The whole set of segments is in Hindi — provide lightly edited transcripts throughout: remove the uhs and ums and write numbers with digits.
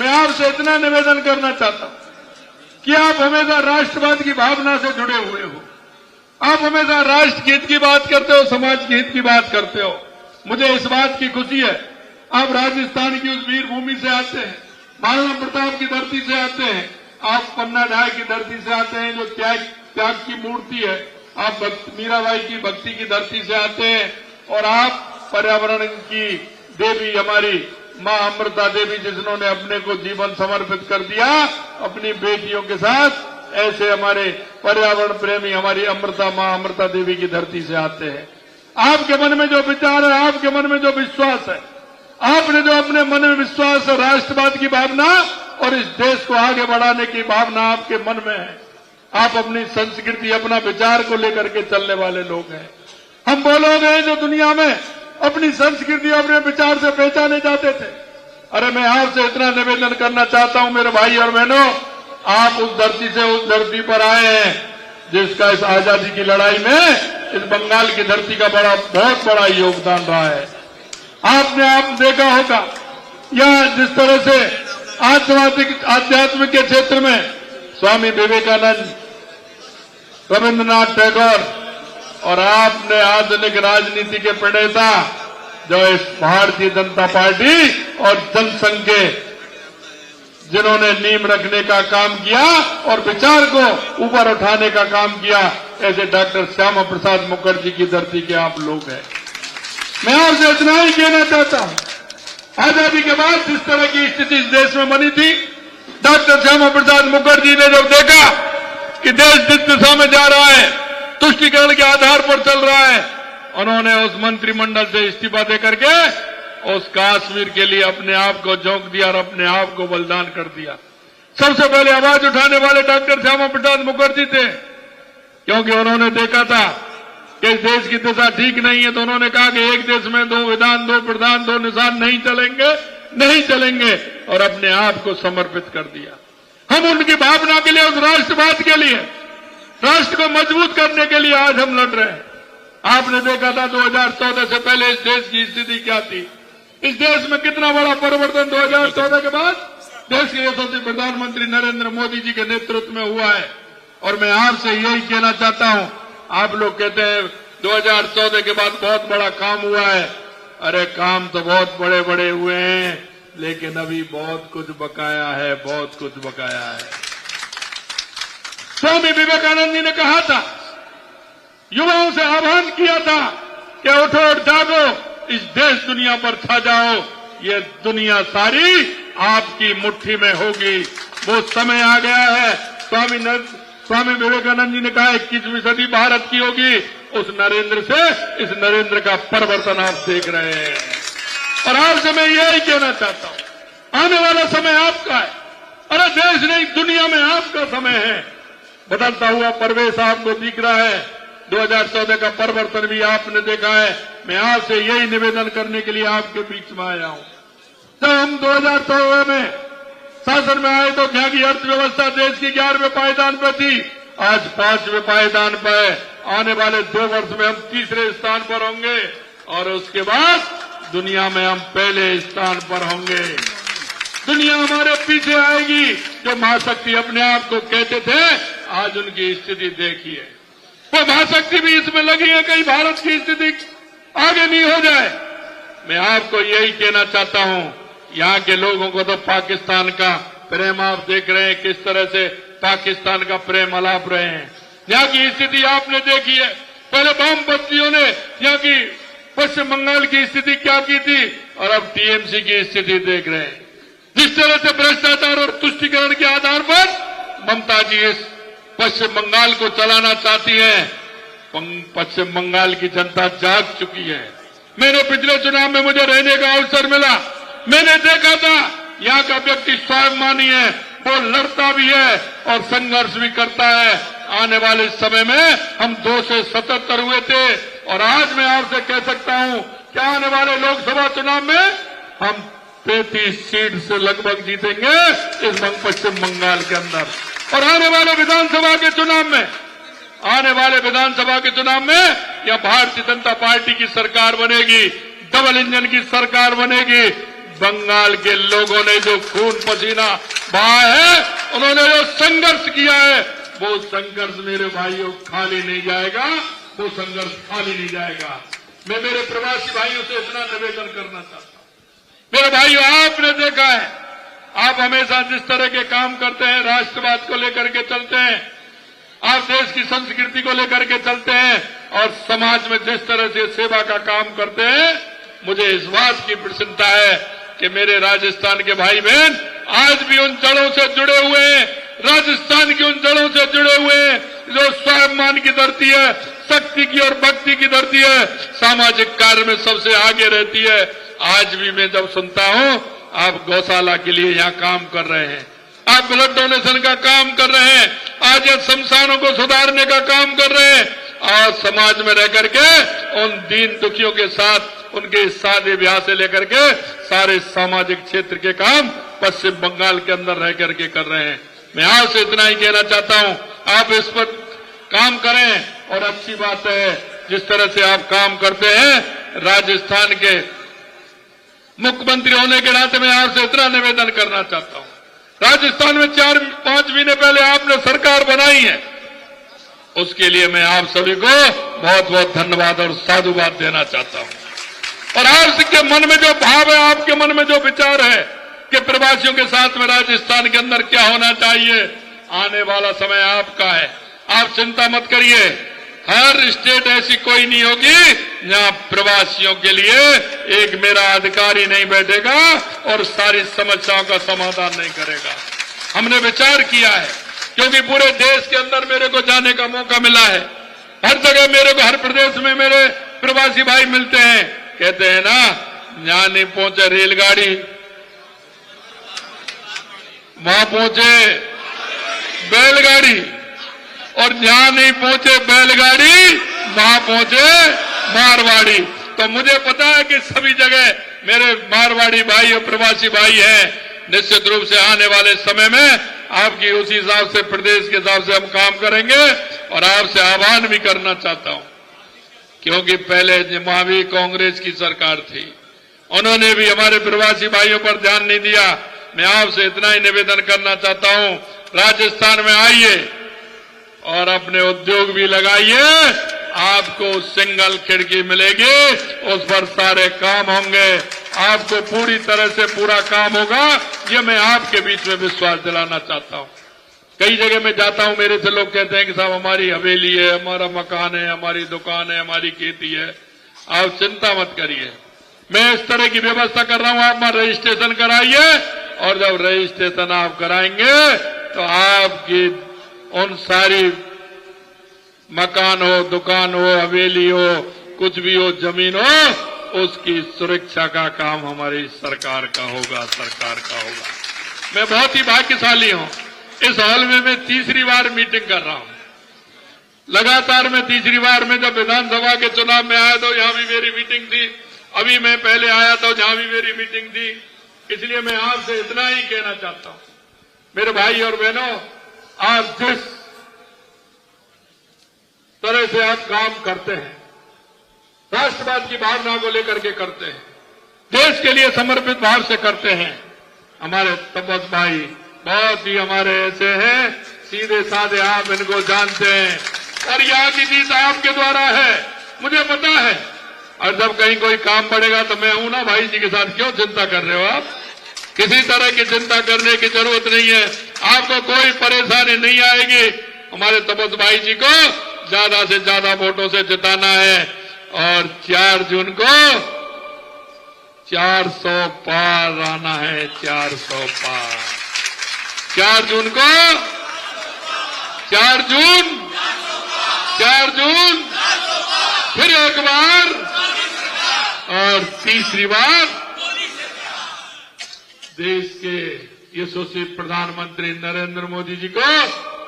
मैं आपसे इतना निवेदन करना चाहता हूं कि आप हमेशा राष्ट्रवाद की भावना से जुड़े हुए हो। आप हमेशा राष्ट्र के हित की बात करते हो, समाज के हित की बात करते हो। मुझे इस बात की खुशी है, आप राजस्थान की उस वीर भूमि से आते हैं, महाराणा प्रताप की धरती से आते हैं, आप पन्ना ढाई की धरती से आते हैं जो त्याग की मूर्ति है, आप मीराबाई की भक्ति की धरती से आते हैं, और आप पर्यावरण की देवी हमारी मां अमृता देवी जिन्होंने अपने को जीवन समर्पित कर दिया अपनी बेटियों के साथ, ऐसे हमारे पर्यावरण प्रेमी हमारी मां अमृता देवी की धरती से आते हैं। आपके मन में जो विचार है, आपके मन में जो विश्वास है, आपने जो अपने मन में विश्वास है, राष्ट्रवाद की भावना और इस देश को आगे बढ़ाने की भावना आपके मन में है। आप अपनी संस्कृति, अपना विचार को लेकर के चलने वाले लोग हैं। हम वो लोग हैं जो दुनिया में अपनी संस्कृति और अपने विचार से पहचाने जाते थे। अरे मैं आपसे इतना निवेदन करना चाहता हूं मेरे भाई और बहनों, आप उस धरती से उस धरती पर आए हैं जिसका इस आजादी की लड़ाई में इस बंगाल की धरती का बहुत बड़ा योगदान रहा है। आपने देखा होगा यह जिस तरह से आध्यात्म के क्षेत्र में स्वामी विवेकानंद, रविंद्रनाथ टैगोर और आपने आधुनिक राजनीति के प्रणेता जो इस भारतीय जनता पार्टी और जनसंघ के जिन्होंने नींव रखने का काम किया और विचार को ऊपर उठाने का काम किया, ऐसे डॉक्टर श्यामा प्रसाद मुखर्जी की धरती के आप लोग हैं। मैं आपसे इतना ही कहना चाहता हूं, आजादी के बाद जिस तरह की स्थिति इस देश में बनी थी, डॉक्टर श्यामा प्रसाद मुखर्जी ने जब देखा कि देश जिस दिशा में जा रहा है, तुष्टीकरण के आधार पर चल रहा है, उन्होंने उस मंत्रिमंडल से इस्तीफा देकर के उस कश्मीर के लिए अपने आप को झोंक दिया और अपने आप को बलिदान कर दिया। सबसे पहले आवाज उठाने वाले डॉक्टर श्यामा प्रसाद मुखर्जी थे, क्योंकि उन्होंने देखा था कि इस देश की दिशा ठीक नहीं है। तो उन्होंने कहा कि एक देश में दो विधान, दो प्रधान, दो निशान नहीं चलेंगे, और अपने आप को समर्पित कर दिया। हम उनकी भावना के लिए, उस राष्ट्रवाद के लिए, राष्ट्र को मजबूत करने के लिए आज हम लड़ रहे हैं। आपने देखा था 2014 से पहले इस देश की स्थिति क्या थी, इस देश में कितना बड़ा परिवर्तन 2014 के बाद देश के यशस्वी प्रधानमंत्री नरेंद्र मोदी जी के नेतृत्व में हुआ है। और मैं आपसे यही कहना चाहता हूं, आप लोग कहते हैं 2014 के बाद बहुत बड़ा काम हुआ है। अरे काम तो बहुत बड़े बड़े हुए हैं, लेकिन अभी बहुत कुछ बकाया है, बहुत कुछ बकाया है। स्वामी विवेकानंद जी ने कहा था, युवाओं से आह्वान किया था कि उठो और जागो, इस देश दुनिया पर छा जाओ, ये दुनिया सारी आपकी मुट्ठी में होगी। वो समय आ गया है। स्वामी विवेकानंद जी ने कहा 21वीं सदी भारत की होगी। उस नरेंद्र से इस नरेंद्र का परिवर्तन आप देख रहे हैं। और आपसे मैं यही कहना चाहता हूं, आने वाला समय आपका है। अरे देश नहीं, दुनिया में आपका समय है। बदलता हुआ परिवेश आपको दिख रहा है। 2014 का परिवर्तन भी आपने देखा है। मैं आपसे यही निवेदन करने के लिए आपके बीच में आया हूं। जब हम 2014 में शासन में आए तो यहाँ की अर्थव्यवस्था देश की 11वें पायदान पर थी, आज 5वें पायदान पर। आने वाले 2 वर्ष में हम 3रे स्थान पर होंगे और उसके बाद दुनिया में हम पहले स्थान पर होंगे। दुनिया हमारे पीछे आएगी। जो महाशक्ति अपने आप को कहते थे, आज उनकी स्थिति देखिए। वो महाशक्ति भी इसमें लगी है कहीं भारत की स्थिति आगे नहीं हो जाए। मैं आपको यही कहना चाहता हूं, यहां के लोगों को तो पाकिस्तान का प्रेम आप देख रहे हैं, किस तरह से पाकिस्तान का प्रेम अलाप रहे हैं। यहां की स्थिति आपने देखी है। पहले वामपंथियों ने यहाँ की पश्चिम बंगाल की स्थिति क्या की थी, और अब टीएमसी की स्थिति देख रहे हैं। जिस तरह से भ्रष्टाचार और तुष्टीकरण के आधार पर ममता जी इस पश्चिम बंगाल को चलाना चाहती है, पश्चिम बंगाल की जनता जाग चुकी है। मैंने पिछले चुनाव में मुझे रहने का अवसर मिला। मैंने देखा था यहाँ का व्यक्ति स्वाभिमानी है, वो लड़ता भी है और संघर्ष भी करता है। आने वाले समय में हम 2 से 77 हुए थे, और आज मैं आपसे कह सकता हूं कि आने वाले लोकसभा चुनाव में हम 33 सीट से लगभग जीतेंगे इस पश्चिम बंगाल के अंदर। और आने वाले विधानसभा के चुनाव में यह भारतीय जनता पार्टी की सरकार बनेगी, डबल इंजन की सरकार बनेगी। बंगाल के लोगों ने जो खून पसीना बहा है, उन्होंने जो संघर्ष किया है, वो संघर्ष मेरे भाइयों खाली नहीं जाएगा, वो संघर्ष खाली नहीं जाएगा। मैं मेरे प्रवासी भाइयों से इतना निवेदन करना चाहता हूं। मेरे भाइयों, आपने देखा है, आप हमेशा जिस तरह के काम करते हैं, राष्ट्रवाद को लेकर के चलते हैं, आप देश की संस्कृति को लेकर के चलते हैं और समाज में जिस तरह से सेवा का काम करते हैं, मुझे इस बात की प्रसन्नता है कि मेरे राजस्थान के भाई बहन आज भी उन जड़ों से जुड़े हुए हैं, राजस्थान की उन जड़ों से जुड़े हुए हैं जो स्वाभिमान की धरती है, शक्ति की और भक्ति की धरती है, सामाजिक कार्य में सबसे आगे रहती है। आज भी मैं जब सुनता हूं आप गौशाला के लिए यहां काम कर रहे हैं, आप ब्लड डोनेशन का काम कर रहे हैं, आज ये शमशानों को सुधारने का काम कर रहे हैं, और समाज में रह करके उन दीन दुखियों के साथ उनके शादी ब्याह से लेकर के सारे सामाजिक क्षेत्र के काम पश्चिम बंगाल के अंदर रह करके कर रहे हैं। मैं आपसे इतना ही कहना चाहता हूं, आप इस पर काम करें, और अच्छी बात है जिस तरह से आप काम करते हैं। राजस्थान के मुख्यमंत्री होने के नाते मैं आपसे इतना निवेदन करना चाहता हूं, राजस्थान में 4-5 महीने पहले आपने सरकार बनाई है, उसके लिए मैं आप सभी को बहुत बहुत धन्यवाद और साधुवाद देना चाहता हूं। और आपके मन में जो भाव है, आपके मन में जो विचार है कि प्रवासियों के साथ में राजस्थान के अंदर क्या होना चाहिए, आने वाला समय आपका है, आप चिंता मत करिए। हर स्टेट ऐसी कोई नहीं होगी जहां प्रवासियों के लिए एक मेरा अधिकारी नहीं बैठेगा और सारी समस्याओं का समाधान नहीं करेगा। हमने विचार किया है, क्योंकि पूरे देश के अंदर मेरे को जाने का मौका मिला है, हर जगह मेरे को, हर प्रदेश में मेरे प्रवासी भाई मिलते हैं, कहते हैं ना, जहां नहीं पहुंचे रेलगाड़ी वहां पहुंचे बैलगाड़ी, और जहां नहीं पहुंचे बैलगाड़ी वहां पहुंचे मारवाड़ी। तो मुझे पता है कि सभी जगह मेरे मारवाड़ी भाई और प्रवासी भाई हैं। निश्चित रूप से आने वाले समय में आपकी उसी हिसाब से, प्रदेश के हिसाब से हम काम करेंगे। और आपसे आह्वान भी करना चाहता हूं, क्योंकि पहले वहां भी कांग्रेस की सरकार थी, उन्होंने भी हमारे प्रवासी भाइयों पर ध्यान नहीं दिया। मैं आपसे इतना ही निवेदन करना चाहता हूं, राजस्थान में आइए और अपने उद्योग भी लगाइए, आपको सिंगल खिड़की मिलेगी, उस पर सारे काम होंगे, आपको पूरी तरह से पूरा काम होगा, ये मैं आपके बीच में विश्वास दिलाना चाहता हूं। कई जगह मैं जाता हूं, मेरे से लोग कहते हैं कि साहब हमारी हवेली है, हमारा मकान है, हमारी दुकान है, हमारी खेती है। आप चिंता मत करिए, मैं इस तरह की व्यवस्था कर रहा हूं, आप वहां रजिस्ट्रेशन कराइए, और जब रजिस्ट्रेशन आप कराएंगे तो आपकी उन सारी मकान हो, दुकान हो, हवेली हो, कुछ भी हो, जमीन हो, उसकी सुरक्षा का काम हमारी सरकार का होगा, सरकार का होगा। मैं बहुत ही भाग्यशाली हूं, इस हॉल में मैं तीसरी बार मीटिंग कर रहा हूं लगातार। मैं तीसरी बार में जब विधानसभा के चुनाव में आया तो यहां भी मेरी मीटिंग थी, अभी मैं पहले आया तो जहां भी मेरी मीटिंग थी। इसलिए मैं आपसे इतना ही कहना चाहता हूं, मेरे भाई और बहनों, आप जिस तरह से आप काम करते हैं, राष्ट्रवाद की भावना को लेकर के करते हैं, देश के लिए समर्पित भाव से करते हैं। हमारे तपस भाई बहुत ही हमारे ऐसे हैं, सीधे साधे, आप इनको जानते हैं, और यहाँ की जीत आपके द्वारा है, मुझे पता है। और जब कहीं कोई काम पड़ेगा तो मैं हूं ना भाई जी के साथ, क्यों चिंता कर रहे हो आप? किसी तरह की चिंता करने की जरूरत नहीं है, आपको कोई परेशानी नहीं आएगी। हमारे तपस भाई जी को ज्यादा से ज्यादा वोटों से जिताना है, और 4 जून को 400 पार आना है, 400 पार। 4 जून को 4 जून फिर एक बार और तीसरी बार देश के यशस्वी प्रधानमंत्री नरेंद्र मोदी जी को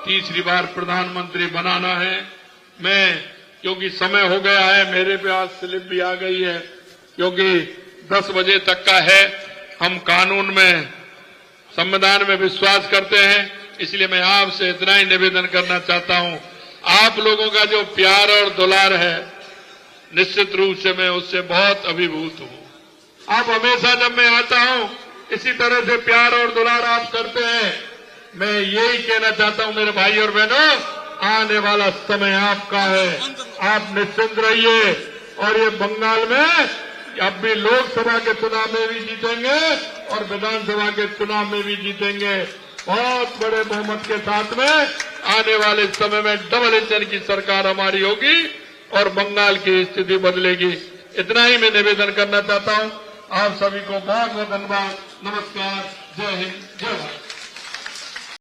तीसरी बार प्रधानमंत्री बनाना है। मैं, क्योंकि समय हो गया है, मेरे पे आज स्लिप भी आ गई है, क्योंकि 10 बजे तक का है। हम कानून में, संविधान में विश्वास करते हैं, इसलिए मैं आपसे इतना ही निवेदन करना चाहता हूं, आप लोगों का जो प्यार और दुलार है, निश्चित रूप से मैं उससे बहुत अभिभूत हूं। आप हमेशा जब मैं आता हूं इसी तरह से प्यार और दुलार आप करते हैं। मैं यही कहना चाहता हूं मेरे भाई और बहनों, आने वाला समय आपका है, आप निश्चिंत रहिए। और ये बंगाल में अब भी लोकसभा के चुनाव में भी जीतेंगे और विधानसभा के चुनाव में भी जीतेंगे। बहुत बड़े बहुमत के साथ में आने वाले समय में डबल इंजन की सरकार हमारी होगी और बंगाल की स्थिति बदलेगी। इतना ही मैं निवेदन करना चाहता हूं। आप सभी को बहुत बहुत धन्यवाद। नमस्कार। जय हिंद, जय भारत।